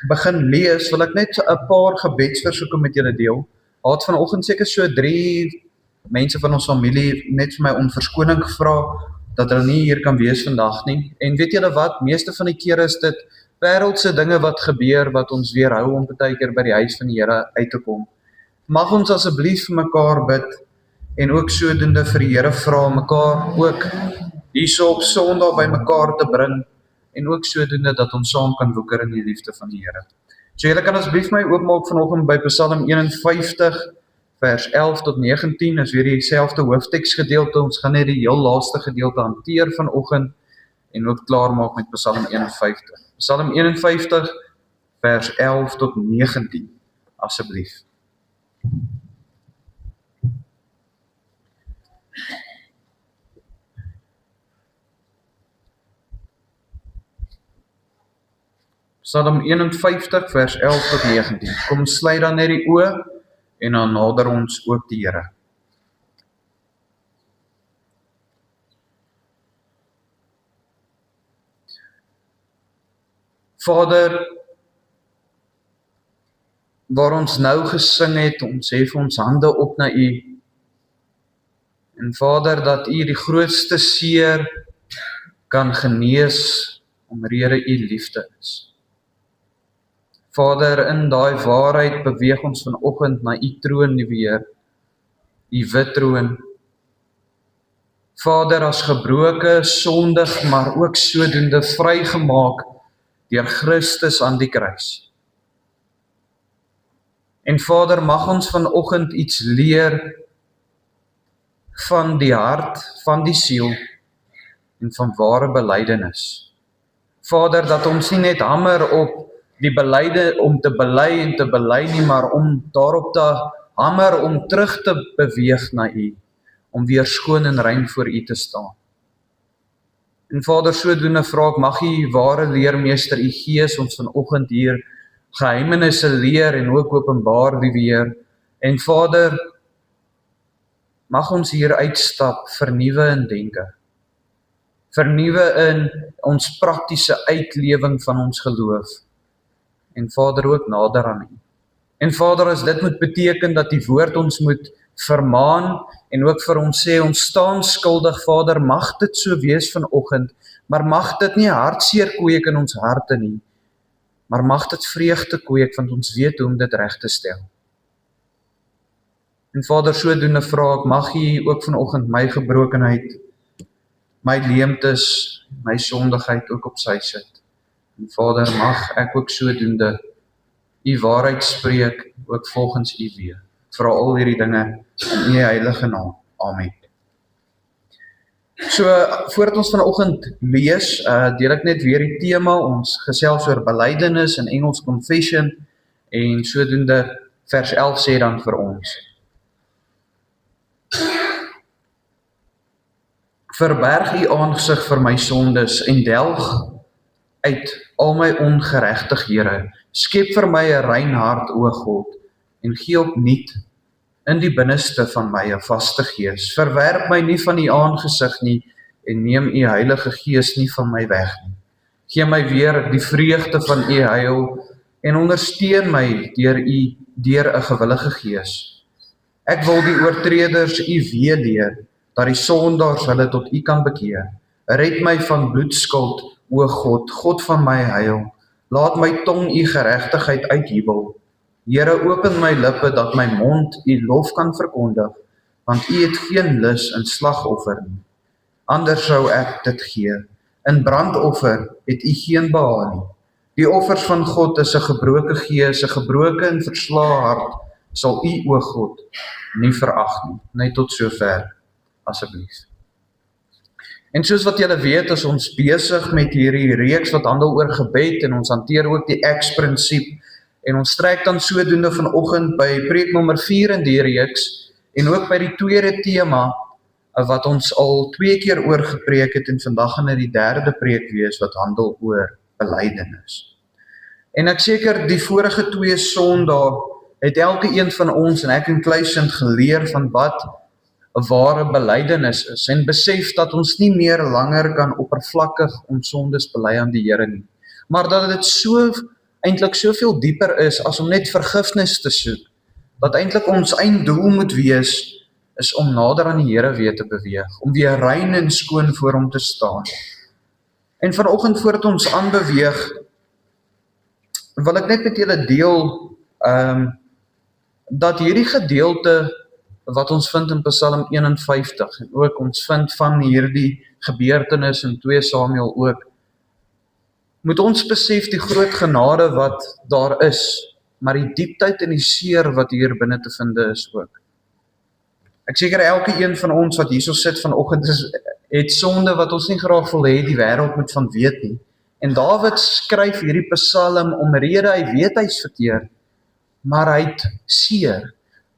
begin lees, wil ek net 'n paar gebedsversoeke met julle deel. Had vanoggend seker so 3 mense van ons familie net vir my om verskoning gevra dat hulle nie hier kan wees vandag nie. En weet julle wat, meeste van die kere is dit wêreldse dinge wat gebeur, wat ons weerhou om partykeer by die huis van die Here uit te kom. Mag ons asseblief vir mekaar bid, en ook sodoende vir die Here vra mekaar ook hierso op Sondag by mekaar te bring, en ook sodoende dat ons saam kan woeker in die liefde van die Here. So julle kan asseblief my oopmaak vanoggend by Psalm 51, vers 11 tot 19, is weer dieselfde hoofteksgedeelte. Ons gaan net die heel laaste gedeelte hanteer vanoggend, en ook klaar maak met Psalm 51. Psalm 51, vers 11 tot 19, asseblief. Psalm 51 vers 11 tot 19. Kom sluit dan net die oë en dan nader ons ook die Here. Vader, waar ons nou gesing het, ons hef ons hande op na U. En Vader, dat U die grootste seer kan genees omrede U liefde is. Vader, in daai waarheid beweeg ons vanoggend na U troon weer, U wit troon. Vader, as gebroke, sondig, maar ook sodoende vrygemaak deur Christus aan die kruis. En Vader, mag ons vanoggend iets leer van die hart, van die siel en van ware belydenis. Vader, dat ons nie net hamer op die belyde om te bely en te bely nie, maar om daarop te hamer om terug te beweeg na U, om weer skoon en rein voor U te staan. En Vader, sodoende vra ek, mag U ware leermeester, U Gees ons vanoggend hier geheimenisse leer en ook openbaar weer. En Vader, mag ons hier uitstap, vernuwe in denke, vernuwe in ons praktiese uitlewing van ons geloof. En Vader, ook nader aan U. En Vader, as dit moet beteken dat die woord ons moet vermaan en ook vir ons sê, ons staan skuldig, Vader, mag dit so wees vanoggend, maar mag dit nie hartseer kweek in ons harte nie, maar mag dit vreugde kweek, want ons weet hoe om dit reg te stel. En Vader, sodoende vra ek, mag U ook vanoggend my gebrokenheid, my leemtes, my sondigheid ook op sy sit. En Vader, mag ek ook sodoende U waarheid spreek, ook volgens U weë. Vra al hierdie dinge in U heilige naam. Amen. So, voordat ons vanoggend lees, deel ek net weer die tema, ons gesels oor belydenis in Engels confession, en sodoende vers 11 sê dan vir ons. Verberg U aangesig vir my sondes en delg uit al my ongeregtighede. Skep vir my 'n rein hart, o God, en gee opnuut in die binneste van my 'n vaste gees. Verwerp my nie van U aangesig nie, en neem U Heilige Gees nie van my weg nie. Gee my weer die vreugde van U heil, en ondersteun my deur 'n gewillige gees. Ek wil die oortreders U weë leer, dat die sondaars hulle tot U kan bekeer. Red my van bloedskuld, o God, God van my heil. Laat my tong U geregtigheid uitjubel. Here, open my lippe, dat my mond U lof kan verkondig, want U het geen lus in slagoffer nie. Anders sou ek dit gee. In brandoffer het U geen behaag nie. Die offers van God is 'n gebroke gees, 'n gebroke en verslae hart, sal U, o God, nie verag nie. Net tot sover, asseblief. En soos wat julle weet, is ons besig met hierdie reeks wat handel oor gebed, en ons hanteer ook die Acts-prinsip, en ons trek dan sodoende vanoggend by preek nommer 4 in die reeks, en ook by die tweede tema, wat ons al 2 keer oor gepreek het, en vandag gaan dit die 3de preek wees, wat handel oor belydenis. En ek seker die vorige 2 Sondae het elke een van ons, en ek en Kluisend, geleer van wat 'n ware belydenis is, en besef dat ons nie meer langer kan oppervlakkig ons sondes bely aan die Here nie, maar dat dit so eintlik soveel dieper is as om net vergifnis te soek, dat eintlik ons einddoel moet wees, is om nader aan die Here weer te beweeg, om weer rein en skoon voor hom te staan. En vanoggend voordat ons aanbeweeg, wil ek net met julle deel, dat hierdie gedeelte wat ons vind in Psalm 51, en ook ons vind van hierdie gebeurtenis in 2 Samuel ook, moet ons besef die groot genade wat daar is, maar die dieptheid en die seer wat hier binne te vind is ook. Ek seker elke een van ons wat hierso sit vanoggend het sonde wat ons nie graag wil hê die wêreld moet van weet nie. En Dawid skryf hierdie psalm omrede hy weet hy's verkeerd, maar hy het seer.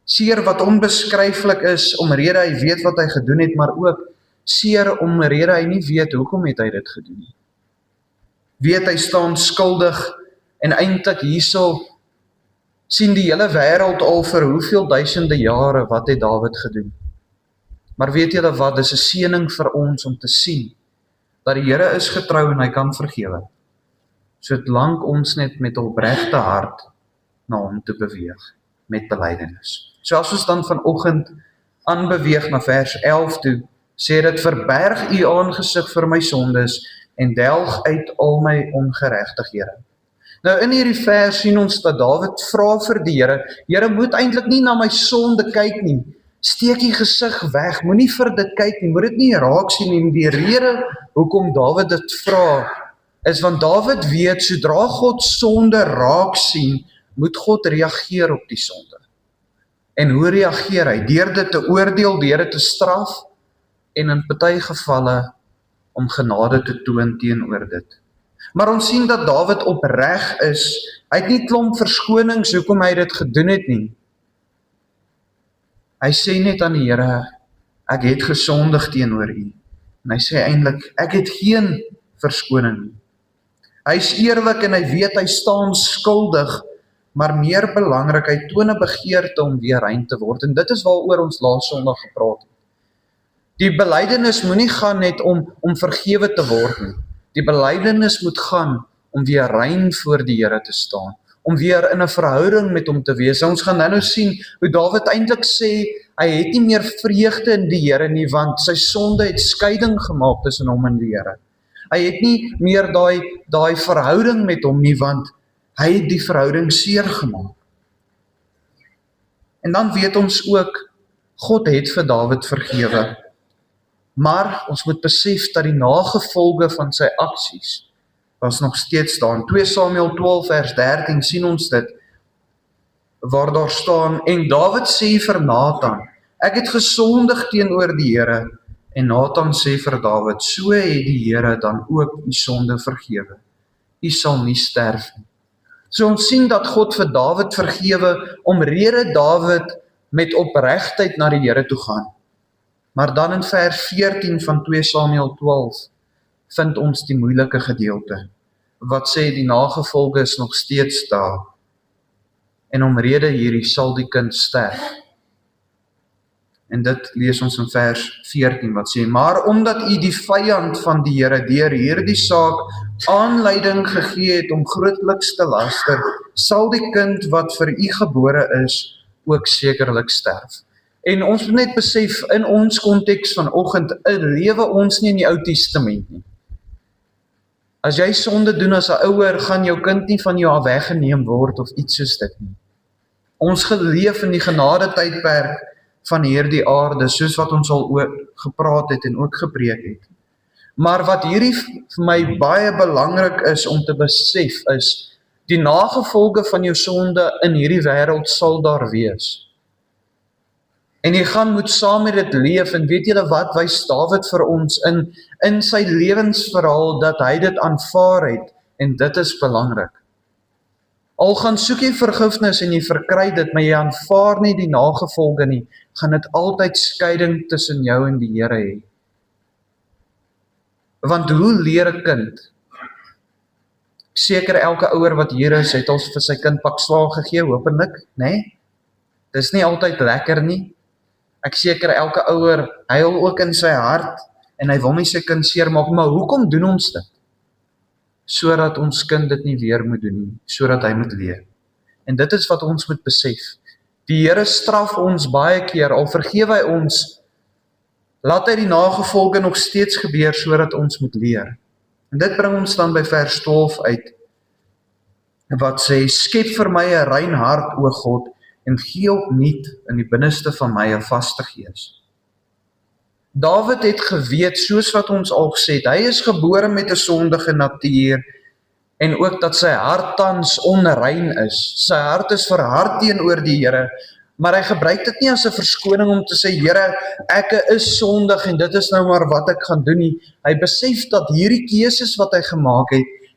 Seer wat onbeskryflik is, omrede hy weet wat hy gedoen het, maar ook seer omrede hy nie weet hoekom het hy dit gedoen nie. Weet hy staan skuldig, en eintlik hierso sien die hele wêreld al vir hoeveel duisende jare wat het Dawid gedoen. Maar weet julle wat, dis 'n seëning vir ons om te sien, dat die Here is getrou en hy kan vergewe, solank ons net met opregte hart na hom te beweeg, met belydenis. So as ons dan vanoggend aanbeweeg na vers 11 toe, sê dit, verberg u aangesig vir my sondes, en delg uit al my ongeregtighede. Nou in hierdie vers sien ons dat Dawid vra vir die Here, Here moet eintlik nie na my sonde kyk nie, steek die gesig weg, moenie vir dit kyk nie, moet dit nie raak sien nie. Die rede hoekom Dawid dit vra, is want Dawid weet, sodra God sonde raak sien, moet God reageer op die sonde. En hoe reageer hy? Deur dit te oordeel, deur dit te straf, en in party gevalle om genade te toon teenoor dit. Maar ons sien dat Dawid opreg is, hy het nie klomp verskonings hoekom hy dit gedoen het nie. Hy sê net aan die Here, ek het gesondig teenoor u. En hy sê eintlik, ek het geen verskoning nie. Hy is eerlik en hy weet hy staan skuldig, maar meer belangrik, hy toon 'n begeerte om weer rein te word. En dit is waaroor ons laas Sondag gepraat het. Die belydenis moenie gaan net om vergewe te word nie. Die belydenis moet gaan om weer rein voor die Here te staan, om weer in 'n verhouding met hom te wees. Ons gaan nou sien hoe Dawid eintlik sê, hy het nie meer vreugde in die Here nie, want sy sonde het skeiding gemaak tussen hom en die Here. Hy het nie meer daai verhouding met hom nie, want hy het die verhouding seer gemaak. En dan weet ons ook, God het vir Dawid vergewe. Maar ons moet besef dat die nagevolge van sy aksies was nog steeds daar. In 2 Samuel 12 vers 13 sien ons dit, waar daar staan, en Dawid sê vir Nathan, ek het gesondig teenoor die Here, en Nathan sê vir Dawid, so het die Here dan ook u sonde vergewe. U sal nie sterf nie. So ons sien dat God vir Dawid vergewe, omrede Dawid met opregtheid na die Here toe gaan. Maar dan in vers 14 van 2 Samuel 12 vind ons die moeilike gedeelte, wat sê die nagevolge is nog steeds daar. En omrede hierdie sal die kind sterf. En dit lees ons in vers 14 wat sê, maar omdat u die vyand van die Here deur hierdie saak aanleiding gegee het om grootliks te laster, sal die kind wat vir u gebore is ook sekerlik sterf. En ons moet net besef, in ons konteks vanoggend, lewe ons nie in die Ou Testament nie. As jy sonde doen as 'n ouer, gaan jou kind nie van jou af weggeneem word of iets soos dit nie. Ons geleef in die genade tydperk van hierdie aarde, soos wat ons al oor gepraat het en ook gepreek het. Maar wat hierdie vir my baie belangrik is om te besef is, die nagevolge van jou sonde in hierdie wêreld sal daar wees. En jy gaan moet saam met dit leef, en weet julle wat wys Dawid vir ons in sy lewensverhaal, dat hy dit aanvaar het, en dit is belangrik. Al gaan soek jy vergifnis en jy verkry dit, maar jy aanvaar nie die nagevolge nie, gaan dit altyd skeiding tussen jou en die Here hê. Want hoe leer 'n kind? Seker elke ouer wat hier is, het al vir sy kind pak slaag gegee, hopelik, né? Dis nie altyd lekker nie. Ek seker elke ouer huil ook in sy hart, en hy wil nie sy kind seermaak, maar hoekom doen ons dit? sodat ons kind dit nie weer moet doen nie, sodat hy moet leer. En dit is wat ons moet besef. Die Here straf ons baie keer, al vergewe hy ons, laat hy die nagevolge nog steeds gebeur, sodat ons moet leer. En dit bring ons dan by vers 12 uit, wat sê, skep vir my 'n rein hart, o God, en gee opnuut in die binneste van my 'n vaste gees. Dawid het geweet, soos wat ons al gesê het, hy is gebore met 'n sondige natuur, en ook dat sy hart tans onrein is. Sy hart is verhard teenoor die Here, maar hy gebruik dit nie as 'n verskoning om te sê, Here, ek is sondig en dit is nou maar wat ek gaan doen nie. Hy besef dat hierdie keuses wat hy gemaak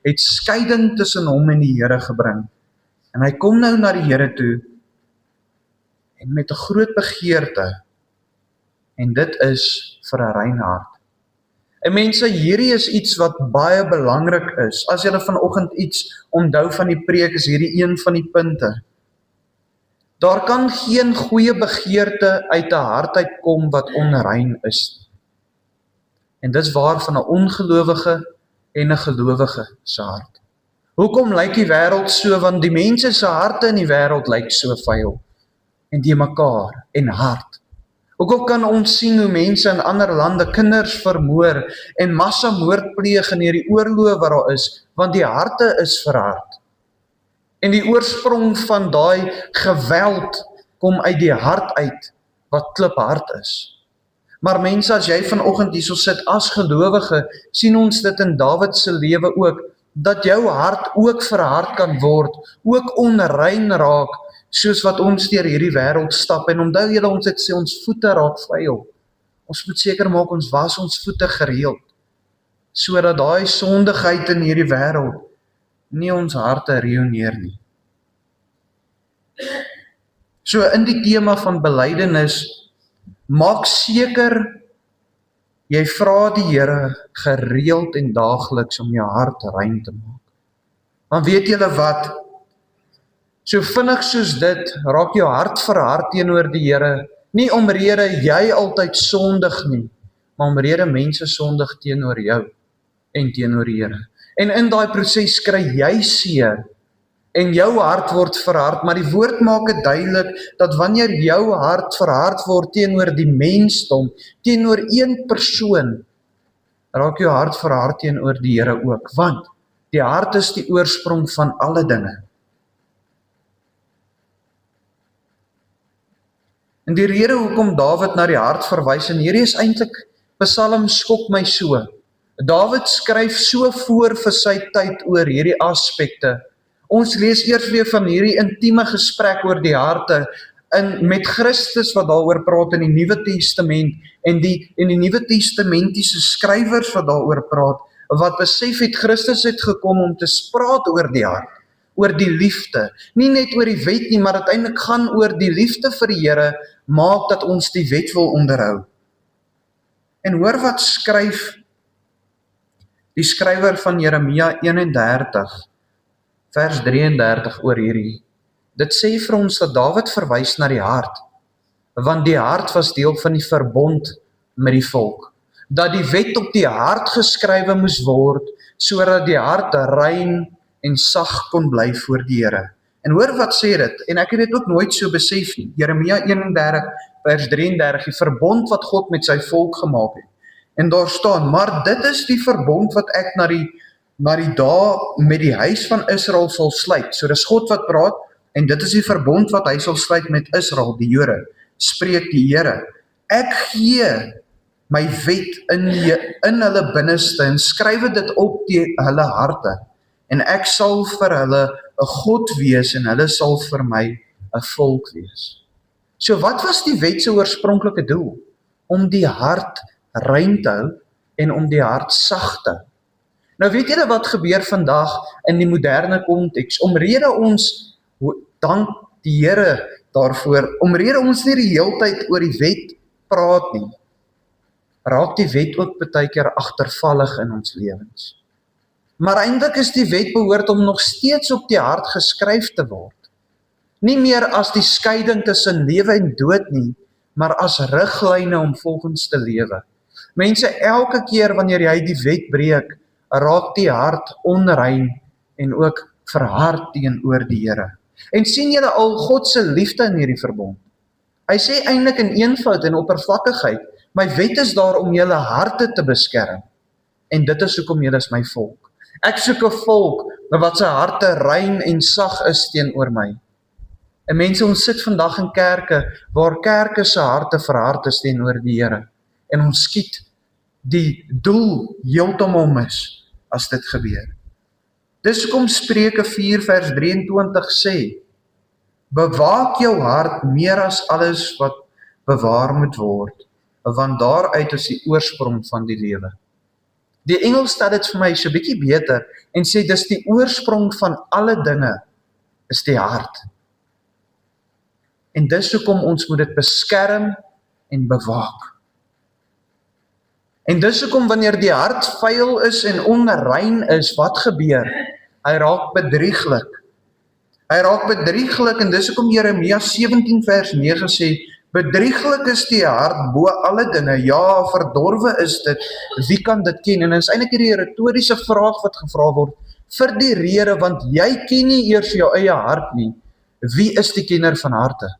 het skeiding tussen hom en die Here gebring. En hy kom nou na die Here toe, en met 'n groot begeerte, en dit is vir 'n rein hart. En mense, hierdie is iets wat baie belangrik is. As julle vanoggend iets onthou van die preek, is hierdie een van die punte. Daar kan geen goeie begeerte uit 'n hart uitkom wat onrein is. En dis waar van 'n ongelowige en 'n gelowige se hart. Hoekom lyk die wêreld so? Want die mense se harte in die wêreld lyk so vuil en die mekaar en hard. Hoekom kan ons sien hoe mense in ander lande kinders vermoor en massamoord pleeg in hierdie oorloë wat daar is, want die harte is verhard. En die oorsprong van daai geweld kom uit die hart uit, wat kliphard is. Maar mense, as jy vanoggend hierso sit as gelowige, sien ons dit in Dawid se lewe ook, dat jou hart ook verhard kan word, ook onrein raak, soos wat ons deur hierdie wêreld stap. En onthou julle, ons het sê ons voete raak vuil. Ons moet seker maak ons was ons voete gereeld, sodat daai sondigheid in hierdie wêreld nie ons harte reëneer nie. So in die tema van belydenis, maak seker jy vra die Here gereeld en daagliks om jou hart rein te maak. Want weet julle wat? So vinnig soos dit, raak jou hart verhard teenoor die Here, nie omrede jy altyd sondig nie, maar omrede mense sondig teenoor jou en teenoor die Here. En in daai proses kry jy seer en jou hart word verhard, maar die woord maak dit duidelik dat wanneer jou hart verhard word teenoor die mensdom, teenoor een persoon, raak jou hart verhard teenoor die Here ook, want die hart is die oorsprong van alle dinge. En die rede hoekom Dawid na die hart verwys, en hierdie is eintlik, Psalm skok my so. Dawid skryf so voor vir sy tyd oor hierdie aspekte. Ons lees eers weer van hierdie intieme gesprek oor die harte met Christus wat daaroor praat in die Nuwe Testament en die Nuwe Testamentiese skrywers wat daaroor praat, wat besef het Christus het gekom om te praat oor die hart, oor die liefde. Nie net oor die wet nie, maar uiteindelik gaan oor die liefde vir die Here, maak dat ons die wet wil onderhou. En hoor wat skryf die skrywer van Jeremia 31, vers 33 oor hierdie. Dit sê vir ons dat Dawid verwys na die hart, want die hart was deel van die verbond met die volk. Dat die wet op die hart geskrywe moes word, sodat die hart rein en sag kon bly voor die Here. En hoor wat sê dit, en ek het dit ook nooit so besef nie, Jeremia 31 vers 33, die verbond wat God met sy volk gemaak het. En daar staan, maar dit is die verbond wat ek na die dae met die huis van Israel sal sluit. So dis God wat praat, en dit is die verbond wat hy sal sluit met Israel, die Jode, spreek die Here. Ek gee my wet in hulle binneste en skryf dit op hulle harte. En ek sal vir hulle 'n God wees en hulle sal vir my 'n volk wees. So wat was die wet se oorspronklike doel? Om die hart rein te hou en om die hart sag te hou. Nou weet julle wat gebeur vandag in die moderne konteks? Omrede ons, dank die Here daarvoor, omrede ons nie die heeltyd oor die wet praat nie, raak die wet ook baie keer agtervallig in ons lewens. Maar eintlik is die wet behoort om nog steeds op die hart geskryf te word. Nie meer as die skeiding tussen lewe en dood nie, maar as riglyne om volgens te lewe. Mense, elke keer wanneer jy die wet breek, raak die hart onrein en ook verhard teenoor die Here. En sien julle al God se liefde in hierdie verbond? Hy sê eintlik in eenvoud en oppervlakkigheid, my wet is daar om julle harte te beskerm. En dit is hoekom julle is my volk. Ek soek 'n volk wat sy harte rein en sag is teenoor my. En mense, ons sit vandag in kerke waar kerke se harte verhard is teenoor die Here. En ons skiet die doel heeltemal mis as dit gebeur. Dis hoekom Spreuke 4 vers 23 sê, bewaak jou hart meer as alles wat bewaar moet word, want daaruit is die oorsprong van die lewe. Die Engels stel dit vir my so 'n bietjie beter en sê dis die oorsprong van alle dinge is die hart. En dis hoekom ons moet dit beskerm en bewaak. En dis hoekom wanneer die hart vuil is en onrein is, wat gebeur? Hy raak bedrieglik. Hy raak bedrieglik en dis hoekom Jeremia 17 vers 9 sê, bedrieglik is die hart bo alle dinge, ja, verdorwe is dit, wie kan dit ken? En dit is eintlik hierdie retoriese vraag wat gevra word, vir die rede, want jy ken nie eers jou eie hart nie, wie is die kenner van harte?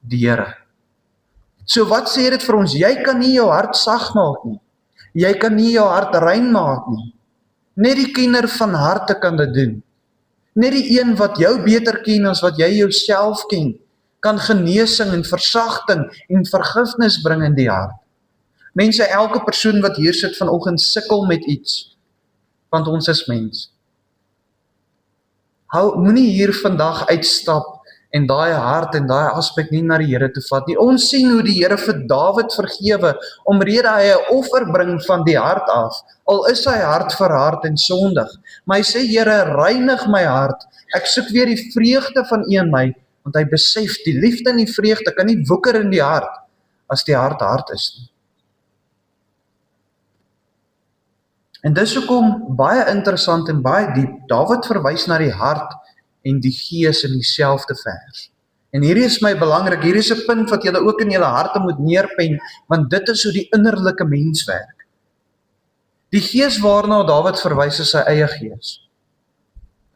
Die Here. So wat sê dit vir ons? Jy kan nie jou hart sag maak nie. Jy kan nie jou hart rein maak nie. Net die kenner van harte kan dit doen. Net die een wat jou beter ken as wat jy jouself ken, kan genesing en versagting en vergifnis bring in die hart. Mense, elke persoon wat hier sit vanoggend sukkel met iets, want ons is mens. Moenie hier vandag uitstap en daai hart en daai aspek nie na die Here toe vat nie. Ons sien hoe die Here vir Dawid vergewe, omrede hy 'n offer bring van die hart af, al is sy hart verhard en sondig. Maar hy sê, Here, reinig my hart, ek soek weer die vreugde van U in my, want hy besef, die liefde en die vreugde kan nie woeker in die hart, as die hart hard is nie. En dis hoekom baie interessant en baie diep, Dawid verwys na die hart en die gees in dieselfde vers. En hierdie is my belangrik, hierdie is 'n punt wat julle ook in julle harte moet neerpen, want dit is hoe die innerlike mens werk. Die gees waarna Dawid verwys is sy eie gees.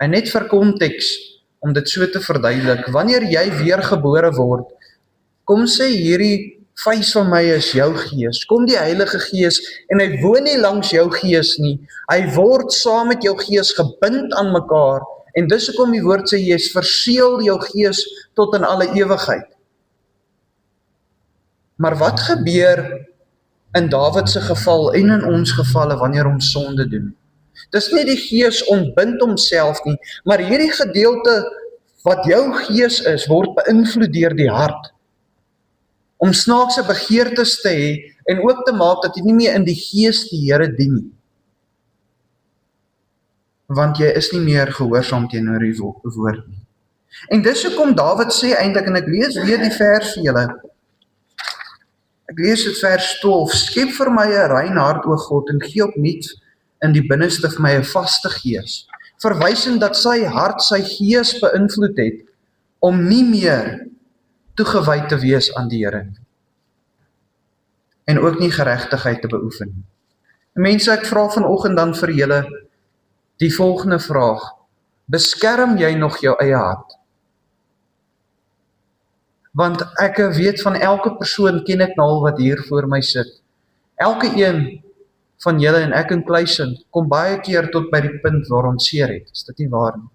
En net vir konteks, om dit so te verduidelik, wanneer jy weergebore word, kom sê hierdie vuis van my is jou gees, kom die Heilige Gees, en hy woon nie langs jou gees nie, hy word saam met jou gees gebind aan mekaar, en dis hoekom die woord sê, jy verseël jou gees tot in alle ewigheid. Maar wat gebeur in Dawid se geval en in ons gevalle wanneer ons sonde doen? Dis nie die gees ontbind homself nie, maar hierdie gedeelte wat jou gees is, word beïnvloed deur die hart. Om snaakse begeertes te hê en ook te maak dat jy nie meer in die gees die Here dien nie. Want jy is nie meer gehoorsaam teenoor die woord nie. En dis hoekom Dawid sê eintlik, en ek lees weer die vers vir julle. Ek lees dit vers 12, skep vir my 'n rein hart, o God, en gee opnuut in die binneste vir my 'n vaste gees. Verwysend dat sy hart sy gees beïnvloed het, om nie meer toegewy te wees aan die Here nie. En ook nie geregtigheid te beoefen nie. Mense, ek vra vanoggend dan vir julle die volgende vraag. Beskerm jy nog jou eie hart? Want ek weet van elke persoon, ken ek nou al wat hier voor my sit. Elke een van julle en ek in kluisin, kom baie keer tot by die punt waar ons seer het. Is dit nie waar nie?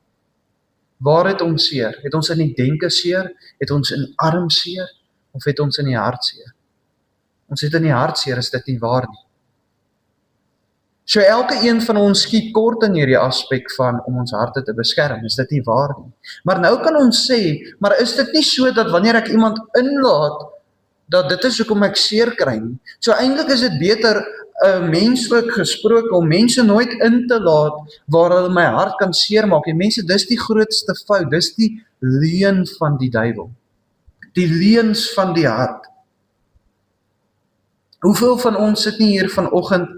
Waar het ons seer? Het ons in die denke seer? Het ons in arm seer? Of het ons in die hart seer? Ons het in die hart seer, is dit nie waar nie? So elke een van ons skiet kort in hierdie aspek van om ons harte te beskerm, is dit nie waar nie. Maar nou kan ons sê, maar is dit nie so dat wanneer ek iemand inlaat, dat dit is hoekom ek seer kry nie? So eintlik is dit beter menslik gesproke om mense nooit in te laat waar hulle my hart kan seermaak. En mense, dis die grootste fout, dis die leuen van die duiwel. Die leuns van die hart. Hoeveel van ons sit nie hier vanoggend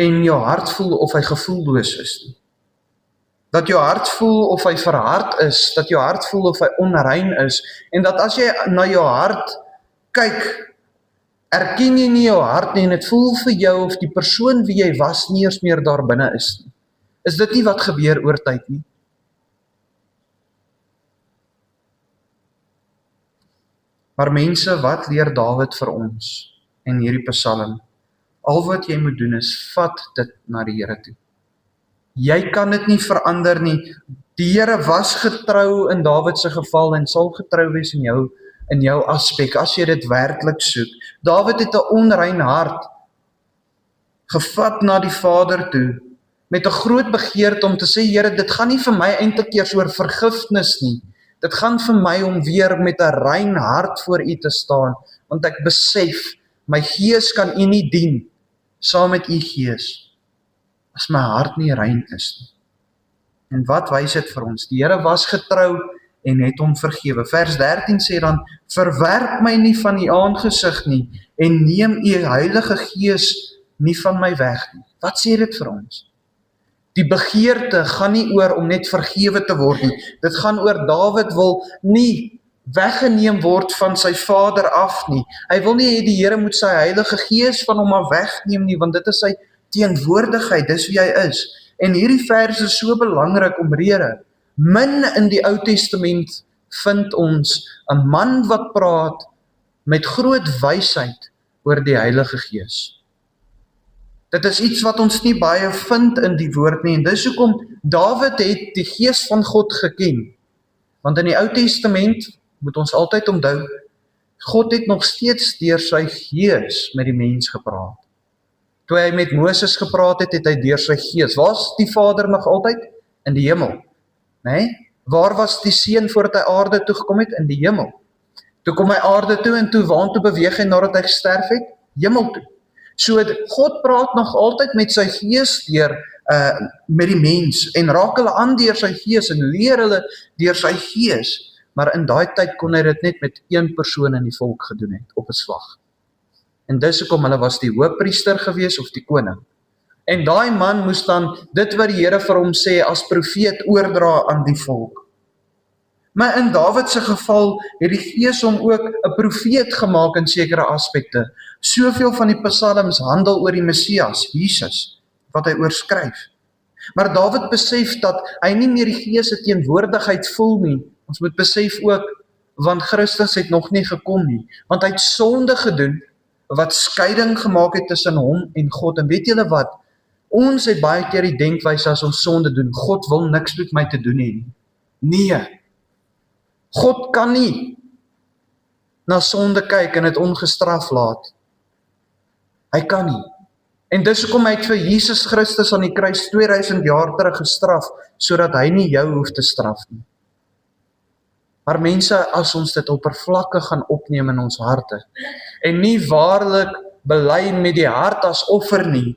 en jou hart voel of hy gevoelloos is nie. Dat jou hart voel of hy verhard is, dat jou hart voel of hy onrein is, en dat as jy na jou hart kyk, erken jy nie jou hart nie en dit voel vir jou of die persoon wie jy was nie eers meer daar binne is nie. Is dit nie wat gebeur oor tyd nie? Maar mense, wat leer Dawid vir ons in hierdie Psalm? Al wat jy moet doen is, vat dit na die Here toe. Jy kan dit nie verander nie. Die Here was getrou in Dawid se geval en sal getrou wees in jou aspek, as jy dit werklik soek. Dawid het 'n onrein hart gevat na die Vader toe, met 'n groot begeerte om te sê, Here, dit gaan nie vir my eintlik eers oor vergifnis nie. Dit gaan vir my om weer met 'n rein hart voor U te staan, want ek besef, my gees kan U nie dien, saam met U gees, as my hart nie rein is nie. En wat wys dit vir ons? Die Here was getrou en het hom vergewe. Vers 13 sê dan, verwerp my nie van U aangesig nie, en neem U Heilige Gees nie van my weg nie. Wat sê dit vir ons? Die begeerte gaan nie oor om net vergewe te word nie. Dit gaan oor Dawid wil nie weggeneem word van sy vader af nie. Hy wil nie hê die Here moet sy Heilige Gees van hom af wegneem nie, want dit is sy teenwoordigheid, dis wie hy is. En hierdie vers is so belangrik omrede. Min in die Ou Testament vind ons 'n man wat praat met groot wysheid oor die Heilige Gees. Dit is iets wat ons nie baie vind in die woord nie, en dis hoekom Dawid het die Gees van God geken. Want in die Ou Testament, moet ons altyd onthou, God het nog steeds deur sy Gees met die mens gepraat. Toe hy met Moses gepraat het, het hy deur sy Gees. Waar is die Vader nog altyd? In die hemel. Nee? Waar was die Seun voordat hy aarde toe gekom het? In die hemel. Toe kom hy aarde toe en toe waantoe beweeg hy nadat hy gesterf het? Hemel toe. So God praat nog altyd met sy Gees deur met die mens en raak hulle aan deur sy Gees en leer hulle deur sy Gees. Maar in daai tyd kon hy dit net met een persoon in die volk gedoen het op 'n slag. En dis hoekom hulle was die hoofpriester gewees of die koning. En daai man moes dan dit wat die Here vir hom sê as profeet oordra aan die volk. Maar in Dawid se geval het die Gees hom ook 'n profeet gemaak in sekere aspekte. Soveel van die psalms handel oor die Messias, Jesus, wat hy oorskryf. Maar Dawid besef dat hy nie meer die Gees se teenwoordigheid voel nie. Ons moet besef ook, want Christus het nog nie gekom nie. Want hy het sonde gedoen, wat skeiding gemaak het tussen hom en God. En weet julle wat? Ons het baie keer die denkwyse as ons sonde doen, God wil niks met my te doen hê nie. Nee. God kan nie na sonde kyk en dit ongestraf laat. Hy kan nie. En dis hoekom hy het vir Jesus Christus aan die kruis 2000 jaar terug gestraf, sodat hy nie jou hoef te straf nie. Maar mense, as ons dit oppervlakkig gaan opneem in ons harte, en nie waarlik bely met die hart as offer nie,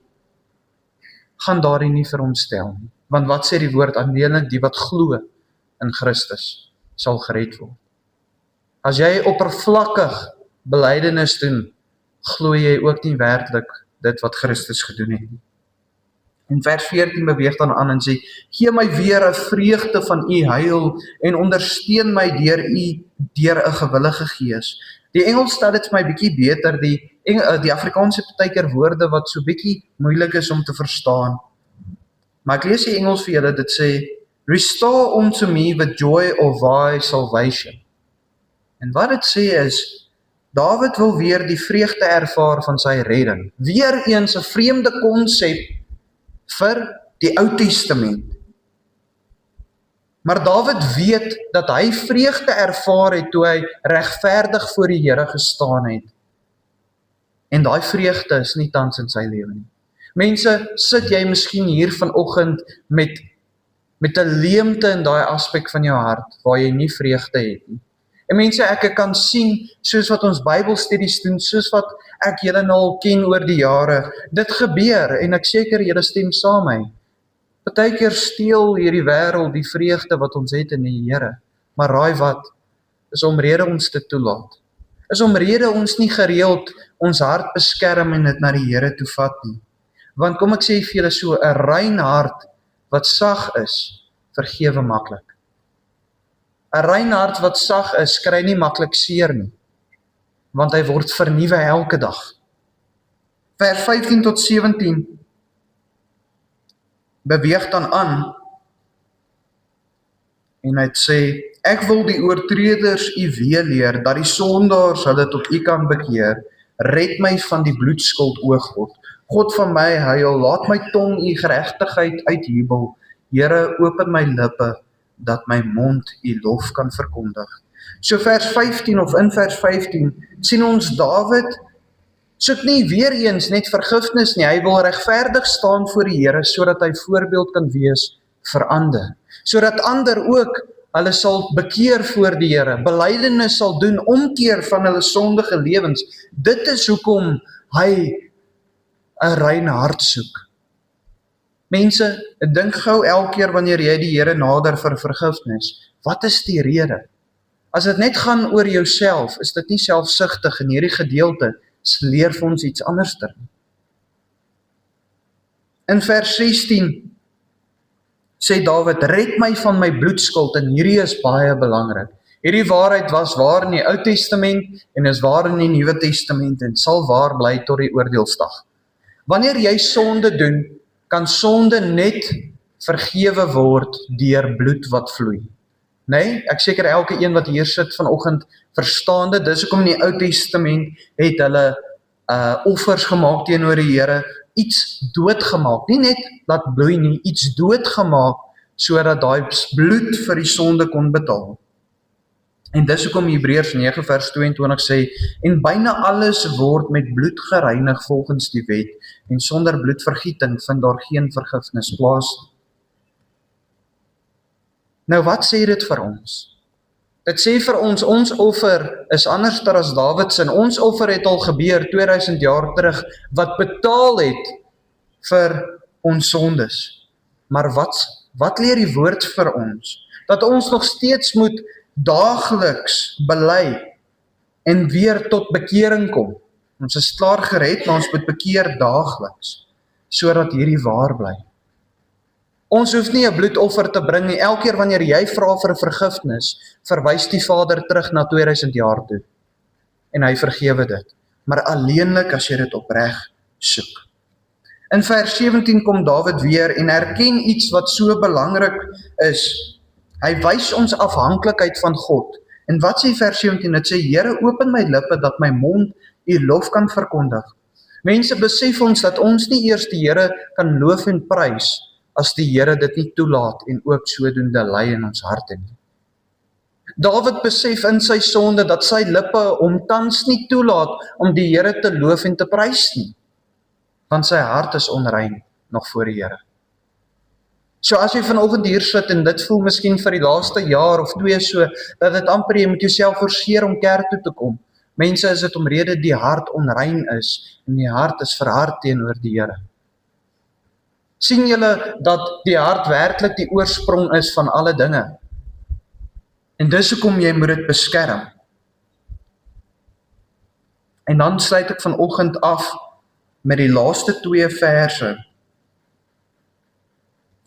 gaan daarin nie vir ons stel nie. Want wat sê die woord? Alleenlik die wat glo in Christus sal gered word. As jy oppervlakkig belydenis doen, glo jy ook nie werklik dit wat Christus gedoen het nie. En vers 14 beweeg dan aan en sê, gee my weer 'n vreugde van U heil en ondersteun my deur ‘n gewillige gees. Die Engels stel dit vir my bietjie beter, die Afrikaanse partykeer woorde wat so bietjie moeilik is om te verstaan. Maar ek lees die Engels vir julle, dit sê, restore unto me the joy of thy salvation. En wat dit sê is, Dawid wil weer die vreugde ervaar van sy redding. Weereens 'n vreemde konsep vir die Ou Testament. Maar Dawid weet dat hy vreugde ervaar het toe hy regverdig voor die Here gestaan het. En daai vreugde is nie tans in sy lewe nie. Mense, sit jy miskien hier vanoggend met 'n leemte in daai aspek van jou hart, waar jy nie vreugde het nie. En mense, ek kan sien, soos wat ons Bybelstudies doen, soos wat ek julle nou al ken oor die jare, dit gebeur, en ek seker julle stem saam met my. Partykeer steel hierdie wêreld die vreugde wat ons het in die Here, maar raai wat, is omrede ons dit toelaat. Is omrede ons nie gereeld ons hart beskerm en dit na die Here toe vat nie. Want kom ek sê vir julle so, 'n rein hart wat sag is, vergewe maklik. 'n rein hart wat sag is, kry nie maklik seer nie. want hy word vernuwe elke dag. Vers 15 tot 17 beweeg dan aan en hy sê, ek wil die oortreders u weerleer, dat die sondaars hulle tot u kan bekeer. Red my van die bloedskuld, o God. God van my heil, laat my tong u geregtigheid uitjubel. Here, open my lippe, dat my mond u lof kan verkondig. So vers 15 of in vers 15 sien ons Dawid soek nie weer eens net vergifnis nie, hy wil regverdig staan voor die Here, sodat hy voorbeeld kan wees vir ander. Sodat ander ook hulle sal bekeer voor die Here, belydenis sal doen, omkeer van hulle sondige lewens. Dit is hoekom hy 'n rein hart soek. Mense, dink gou elke keer wanneer jy die Here nader vir vergifnis, wat is die rede? As dit net gaan oor jouself, is dit nie selfsugtig in hierdie gedeelte, leer vir ons iets anderster. In vers 16 sê Dawid, red my van my bloedskuld, en hierdie is baie belangrik. Hierdie waarheid was waar in die Ou Testament, en is waar in die Nuwe Testament, en sal waar bly tot die oordeelsdag. Wanneer jy sonde doen, kan sonde net vergewe word deur bloed wat vloei. Nee, ek seker elke een wat hier sit vanoggend verstaan dit, dis hoekom in die Ou Testament het hulle offers gemaak teenoor die Here, iets doodgemaak, nie net laat bloei nie, iets doodgemaak, sodat daai bloed vir die sonde kon betaal. En dis hoekom Hebreërs 9 vers 22 sê, en byna alles word met bloed gereinig volgens die wet, en sonder bloedvergieting vind daar geen vergifnis plaas. Nou wat sê dit vir ons? Dit sê vir ons offer is anders as Dawid se. Ons offer het al gebeur 2000 jaar terug, wat betaal het vir ons sondes. Maar wat leer die woord vir ons? Dat ons nog steeds moet daagliks bely en weer tot bekering kom. Ons is klaar gered, maar ons moet bekeer daagliks, sodat hierdie waar bly. Ons hoef nie 'n bloedoffer te bring nie. Elke keer wanneer jy vra vir 'n vergifnis, verwys die Vader terug na 2000 jaar toe. En hy vergewe dit. Maar alleenlik as jy dit opreg soek. In vers 17 kom Dawid weer en erken iets wat so belangrik is. Hy wys ons afhanklikheid van God. En wat sê vers 17? Dit sê, Here, open my lippe dat my mond u lof kan verkondig. Mense, besef ons dat ons nie eers die Here kan loof en prys as die Here dit nie toelaat en ook sodoende lei in ons harte nie. Dawid besef in sy sonde dat sy lippe hom tans nie toelaat om die Here te loof en te prys nie, want sy hart is onrein nog voor die Here. So as jy vanoggend hier sit en dit voel miskien vir die laaste jaar of 2 so, dat dit amper jy moet jouself forceer om kerk toe te kom. Mense, is dit omrede die hart onrein is en die hart is verhard teenoor die Here. Sien julle dat die hart werklik die oorsprong is van alle dinge? En dis hoekom jy moet dit beskerm. En dan sluit ek vanoggend af met die laaste 2 verse.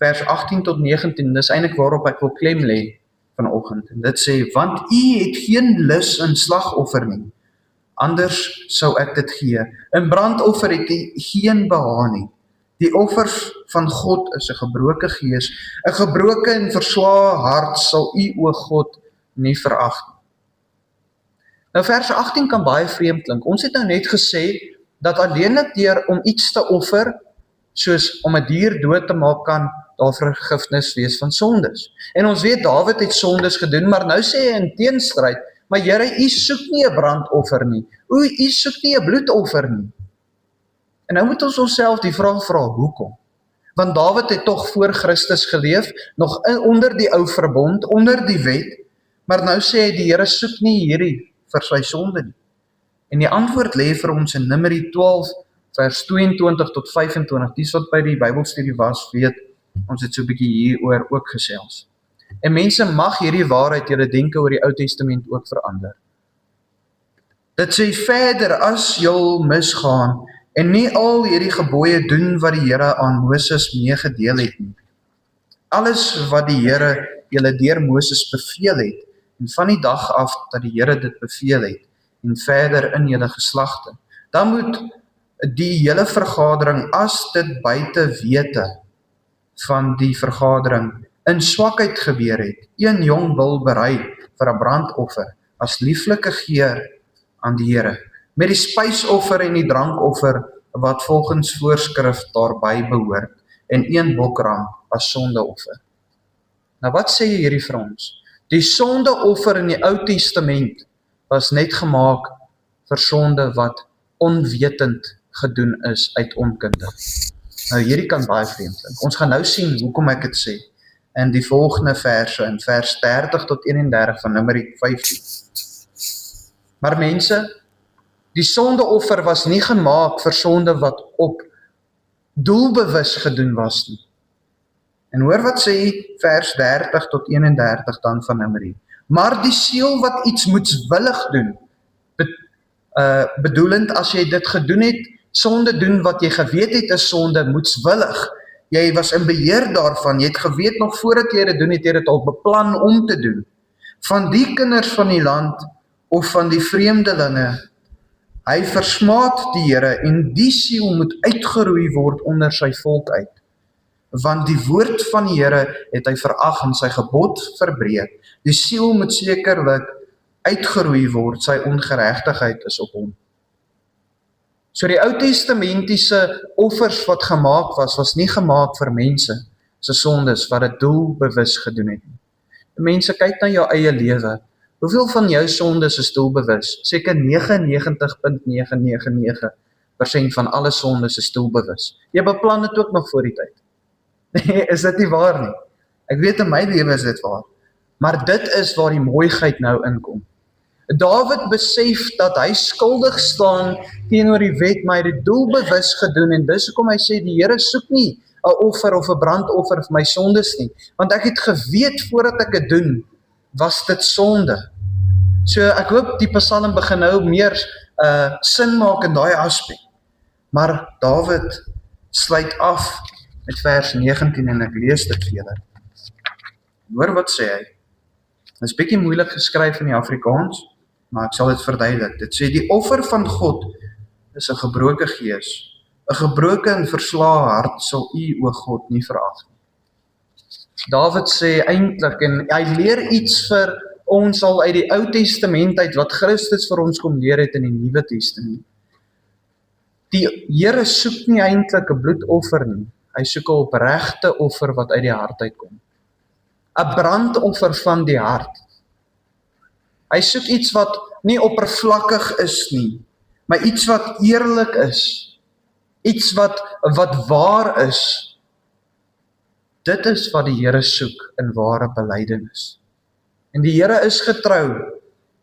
Vers 18 tot 19, dis eintlik waarop ek wil klem lê vanoggend. En dit sê, want u het geen lus in slagoffer nie, anders sou ek dit gee. In brandoffer het u geen behaag nie. Die offers van God is 'n gebroke gees, 'n gebroke en verslae hart sal u, o God, nie verag nie. Nou vers 18 kan baie vreemd klink. Ons het nou net gesê dat alleenlik deur om iets te offer, soos om 'n dier dood te maak, kan daar vergifnis wees van sondes. En ons weet Dawid het sondes gedoen, maar nou sê hy in teenstryd, maar Here, u soek nie 'n brandoffer nie. U soek nie 'n bloedoffer nie. En nou moet ons onsself die vraag vra, hoekom? Want Dawid het tog voor Christus geleef, nog onder die ou verbond, onder die wet, maar nou sê hy die Here soek nie hierdie vir sy sonde nie. En die antwoord lê vir ons in Numeri 12 vers 22 tot 25. Dis wat by die Bybelstudie was, weet, ons het so 'n bietjie hieroor ook gesels. En mense, mag hierdie waarheid julle denke oor die Ou Testament ook verander. Dit sê verder, as jul misgaan en nie al hierdie gebooie doen wat die Here aan Moses meegedeel het nie. Alles wat die Here julle deur Moses beveel het, en van die dag af dat die Here dit beveel het, en verder in julle geslagte. Dan moet die hele vergadering, as dit buite wete van die vergadering in swakheid gebeur het, een jong bul berei vir 'n brandoffer as lieflike geur aan die Here, met die spysoffer en die drankoffer wat volgens voorskrif daarby behoort, en een bokram as sondeoffer. Nou wat sê hierdie vir ons? Die sondeoffer in die Ou Testament was net gemaak vir sonde wat onwetend gedoen is uit onkunde. Nou hierdie kan baie vreemd klink. Ons gaan nou sien hoekom ek dit sê in die volgende verse, in vers 30 tot 31 van Numeri 15. Maar mense, die sondeoffer was nie gemaak vir sonde wat op doelbewus gedoen was nie. En hoor wat sê vers 30 tot 31 dan van Numeri. Maar die siel wat iets moetswillig doen, bedoelend as jy dit gedoen het, sonde doen wat jy geweet het is sonde, moetswillig. Jy was in beheer daarvan, jy het geweet nog voordat jy dit doen het, jy het al beplan om te doen. Van die kinders van die land, of van die vreemdelinge, hy versmaad die Here, en die siel moet uitgeroei word onder sy volk uit. Want die woord van die Here het hy verag en sy gebod verbreek. Die siel moet sekerlik uitgeroei word, sy ongeregtigheid is op hom. So die Ou Testamentiese offers wat gemaak was nie gemaak vir mense se sondes wat dit doelbewus gedoen het nie. Mense, kyk na jou eie lewe. Hoeveel van jou sondes is doelbewus? Seker 99,999% van alle sondes is doelbewus. Jy beplan dit ook nog voor die tyd. Nee, is dit nie waar nie? Ek weet in my lewe is dit waar. Maar dit is waar die mooiheid nou inkom. Dawid besef dat hy skuldig staan teenoor die wet, maar hy het dit doelbewus gedoen, en dis hoekom hy sê, die Here soek nie 'n offer of 'n brandoffer vir my sondes nie, want ek het geweet voordat ek dit doen, was dit sonde. So ek hoop die Psalm begin nou meer sin maak in daai aspek. Maar Dawid sluit af met vers 19 en ek lees dit vir julle. Hoor wat sê hy. Dit is bietjie moeilik geskryf in die Afrikaans, maar ek sal dit verduidelik. Dit sê, die offer van God is 'n gebroke gees. 'n gebroke en verslae hart sal u, o God, nie verag nie. Dawid sê eintlik, en hy leer iets vir ons al uit die Ou Testament uit, wat Christus vir ons kom leer het in die Nuwe Testament. Die Here soek nie eintlik 'n bloedoffer nie, hy soek 'n opregte offer wat uit die hart uitkom. 'n brandoffer van die hart. Hy soek iets wat nie oppervlakkig is nie, maar iets wat eerlik is, iets wat waar is. Dit is wat die Here soek in ware belydenis. En die Here is getrou,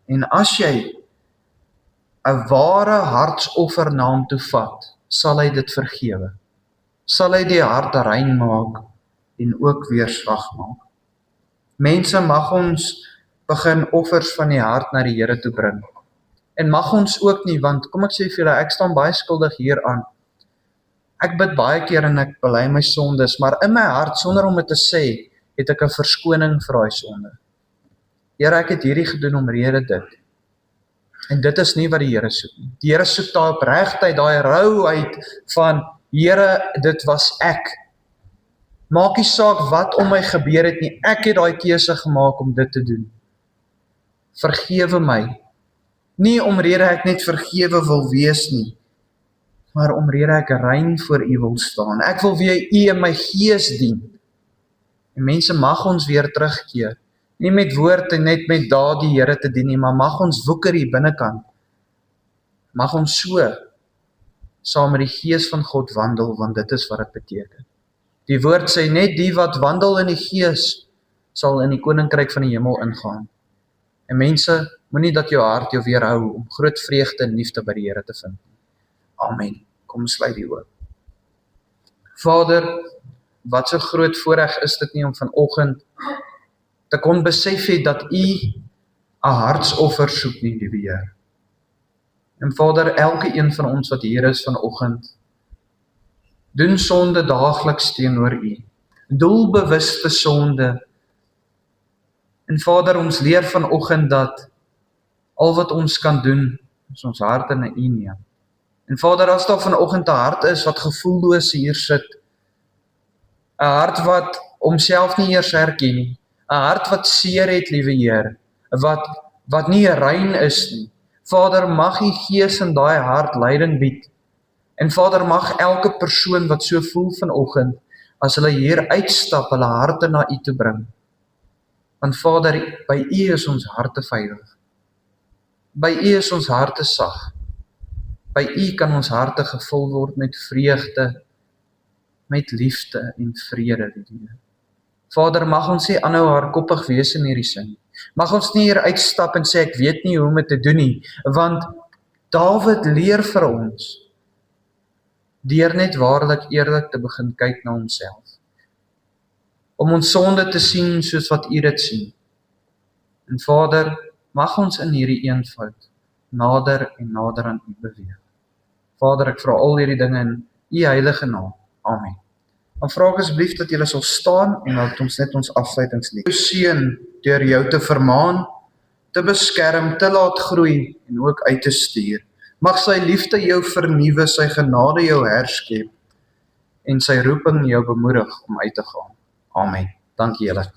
en as jy 'n ware hartsoffer na hom toe vat, sal hy dit vergewe. Sal hy die hart rein maak en ook weer swag maak. Mense, mag ons begin offers van die hart na die Here toe bring. En mag ons ook nie, want kom ek sê vir julle, ek staan baie skuldig hieraan. Ek bid baie keer en ek bely my sondes, maar in my hart, sonder om dit te sê, het ek 'n verskoning vir daai sonde. Here, ek het hierdie gedoen omrede dit. En dit is nie wat die Here soek nie. Die Here soek daai opregtheid, daai rouheid van, Here, dit was ek. Maak nie saak wat om my gebeur het nie, ek het daai keuse gemaak om dit te doen. Vergewe my. Nie omrede ek net vergewe wil wees nie, maar omrede ek rein voor U wil staan. Ek wil weer U in my gees dien. En mense, mag ons weer terugkeer. Nie met woord en net met daad die Here te dien nie, maar mag ons woeker hier binnekant. Mag ons so saam met die Gees van God wandel, want dit is wat dit beteken. Die woord sê net die wat wandel in die Gees sal in die koninkryk van die hemel ingaan. En mense, moenie dat jou hart jou weerhou om groot vreugde en liefde by die Here te vind. Amen. Kom sluit die oop. Vader, wat so groot voorreg is dit nie om vanoggend te kon besef het dat U 'n hartsoffer soek nie, liewe Here. En Vader, elke een van ons wat hier is vanoggend, doen sonde daagliks teenoor U. Doelbewuste sonde. En Vader, ons leer vanoggend dat al wat ons kan doen As ons harte na U neem. En Vader, as daar vanoggend 'n hart is wat gevoelloos hier sit, 'n hart wat homself nie eers herken nie, 'n hart wat seer het, liewe Heer, wat nie rein is nie. Vader, mag U Gees in daai hart leiding bied. En Vader, mag elke persoon wat so voel vanoggend, as hulle hier uitstap, hulle harte na U toe bring. Want Vader, by U is ons harte veilig. By U is ons harte sag. By U kan ons harte gevul word met vreugde, met liefde en vrede, liewe Here. Vader, mag ons nie aanhou hardkoppig wees in hierdie sin. Mag ons nie hier uitstap en sê, ek weet nie hoe om dit te doen nie, want Dawid leer vir ons, deur net waarlik eerlik te begin kyk na homself. Om ons sonde te sien soos wat U dit sien. En Vader, mag ons in hierdie eenvoud nader en nader aan U beweeg. Vader, ek vra al hierdie dinge in U heilige naam. Amen. Dan vra ek asseblief dat julle sal staan en dat ons net ons afsluitingslied. Jou seun deur jou te vermaan, te beskerm, te laat groei en ook uit te stuur. Mag sy liefde jou vernuwe, sy genade jou herskep en sy roeping jou bemoedig om uit te gaan. Amen. Dankie julle.